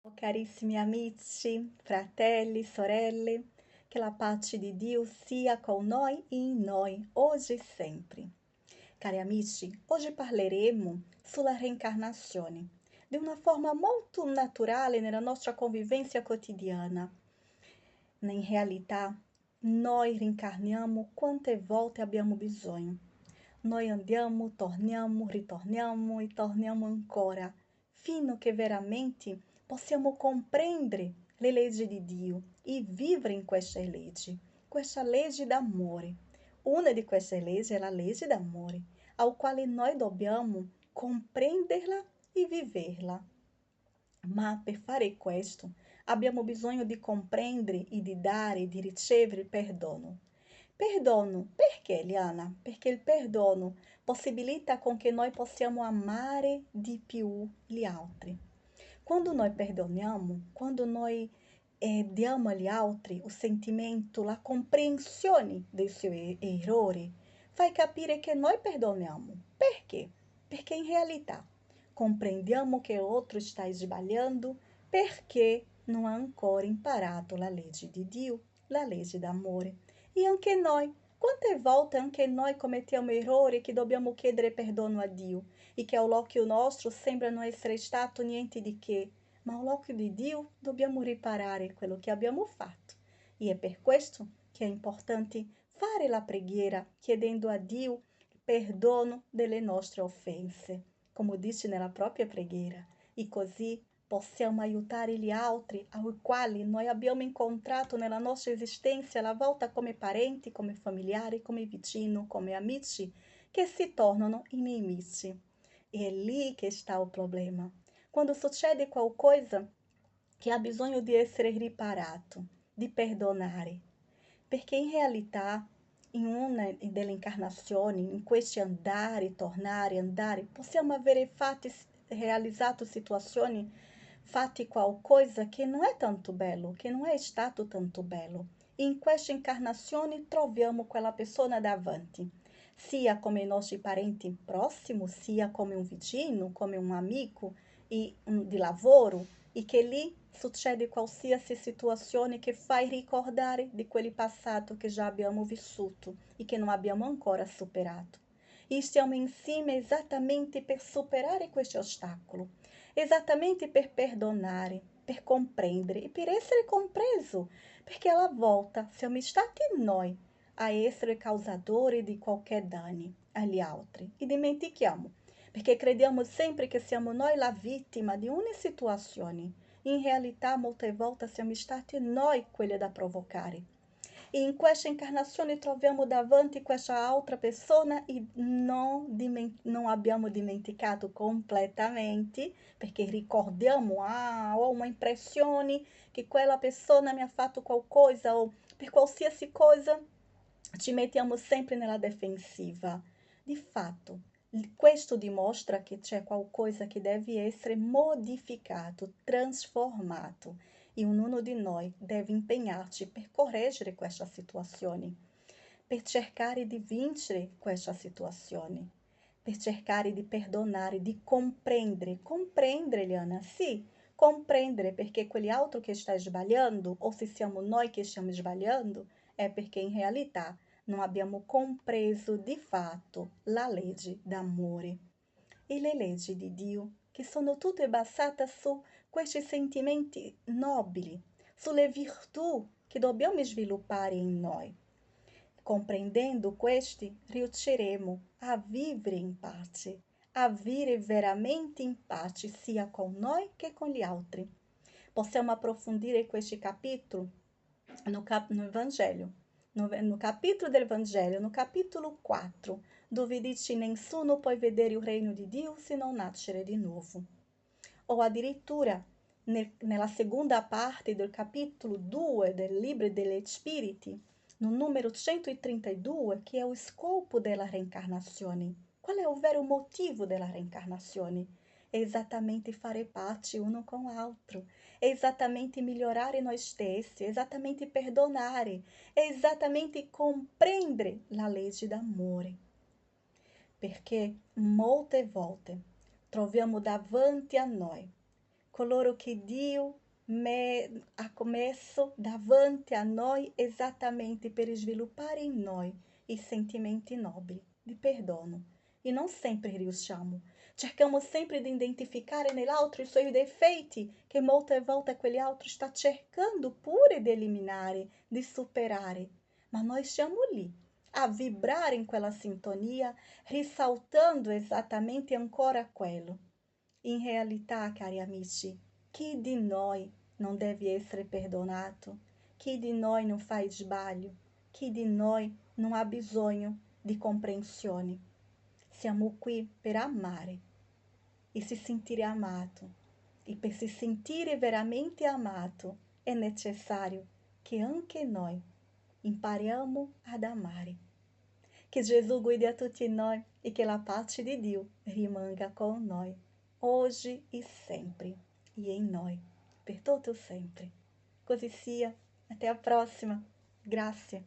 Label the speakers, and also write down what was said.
Speaker 1: Carissimi amici, fratelli, sorelle, che la pace di Dio sia con noi e in noi, oggi e sempre. Cari amici, oggi parleremo sulla reincarnazione, di una forma molto naturale nella nostra convivência quotidiana. In realtà, noi reincarniamo quante volte abbiamo bisogno. Noi andiamo, torniamo, ritorniamo e torniamo ancora, fino che veramente possiamo compreendere le leggi di Dio e vivere in queste leggi d'amore. Una di queste leggi è la legge d'amore, ao quale noi dobbiamo compreenderla e viverla. Ma per fare questo abbiamo bisogno di comprendere e di dare e di ricevere perdono. Perdono, perché Liana? Perché il perdono possibilita con che noi possiamo amare di più gli altri. Quando noi perdoniamo, quando noi diamo agli altri o sentimento, la comprensione dei suoi errori, fai capire che noi perdoniamo. Perché? Perché in realtà compreendiamo che o outro está esbalhando perché não ha ancora imparato la legge di Dio, la legge d'amore. E anche noi, quante volte anche noi commettiamo errori che dobbiamo chiedere perdono a Dio e che all'occhio nostro sembra non essere stato niente di che, ma all'occhio di Dio dobbiamo riparare quello che abbiamo fatto. E è per questo che è importante fare la preghiera chiedendo a Dio perdono delle nostre offense, come dice nella propria preghiera, e così possiamo aiutare gli altri ai quali noi abbiamo incontrato nella nostra esistenza, alla volta come parenti, come familiari, come vicini, come amici, che si tornano inimici. E è lì che sta il problema. Quando succede qualcosa che ha bisogno di essere riparato, di perdonare, perché in realtà in una delle incarnazioni, in questi andare, possiamo avere realizzato situazioni, fatti qualcosa che non è tanto bello, che non è stato tanto bello. In questa incarnazione troviamo quella persona davanti, sia come i nostri parenti próximos, sia come un vicino, come un amico di lavoro, e che lì succede qualsiasi situazione che fai ricordare di quelli passato che già abbiamo vissuto e che non abbiamo ancora superato. E stiamo insieme esattamente per superare questo ostacolo, esattamente per perdonare, per compreendere e per essere compreso, perché alla volta siamo stati noi a essere causadori di qualche danno agli altri e dimentichiamo, perché crediamo sempre che siamo noi la vittima di ogni situazione. In realtà, molte volte siamo stati noi quelli da provocare. E in questa incarnazione troviamo davanti questa altra persona e non abbiamo dimenticato completamente, perché ricordiamo, ho uma impressione che quella persona mi ha fatto qualcosa, o per qualsiasi cosa ci mettiamo sempre nella defensiva. Di fatto, questo dimostra che c'è qualcosa che deve essere modificato, trasformato, e ognuno di noi deve impegnarci per correggere questa situazione, per cercare di vincere questa situazione, per cercare di perdonare, di compreendere, Liana, sì, compreendere perché quell'altro che sta sbagliando, o se siamo noi che stiamo sbagliando, è perché in realtà non abbiamo compreso di fatto la legge d'amore. E le leggi di Dio, che sono tutte basate su questi sentimenti nobili, sulle virtù che dobbiamo sviluppare in noi. Compreendendo questi, riusciremo a vivere in pace, a vivere veramente in pace sia con noi che con gli altri. Possiamo approfondire questi capitoli no Evangelho, no capítulo del Evangelho, no capítulo 4, dove dice: Nessuno può vedere il regno di Dio se non nascere di nuovo. Ou addirittura, nella seconda parte del capítulo 2 del Libro degli Spiriti, no número 132, che è il scopo della reincarnazione. Qual è il vero motivo della reincarnazione? È esattamente fare pace uno con l'altro, è esattamente migliorare noi stessi, è esattamente perdonare, è esattamente compreendere la legge d'amore. Perché molte volte troviamo davanti a noi coloro che Dio ha commesso davanti a noi esattamente per sviluppare in noi i sentimenti nobili di perdono. E non sempre riusciamo. Cercamos sempre di identificare nell'altro i suoi difetti, che molte volte quell'altro sta cercando pure di eliminare, di superare. Ma noi siamo lì, a vibrare in quella sintonia, risaltando esattamente ancora quello. In realtà, cari amici, chi di noi non deve essere perdonato? Chi di noi non fa sbaglio? Chi di noi non ha bisogno di comprensione? Siamo qui per amare e se sentire amato. E per se sentire veramente amato è necessario che anche noi impariamo ad amare. Que Jesus guide a tutti noi e que a pace de Deus rimanga com nós, hoje e sempre, e em nós, per todo sempre. Così sia. Até a próxima. Graça.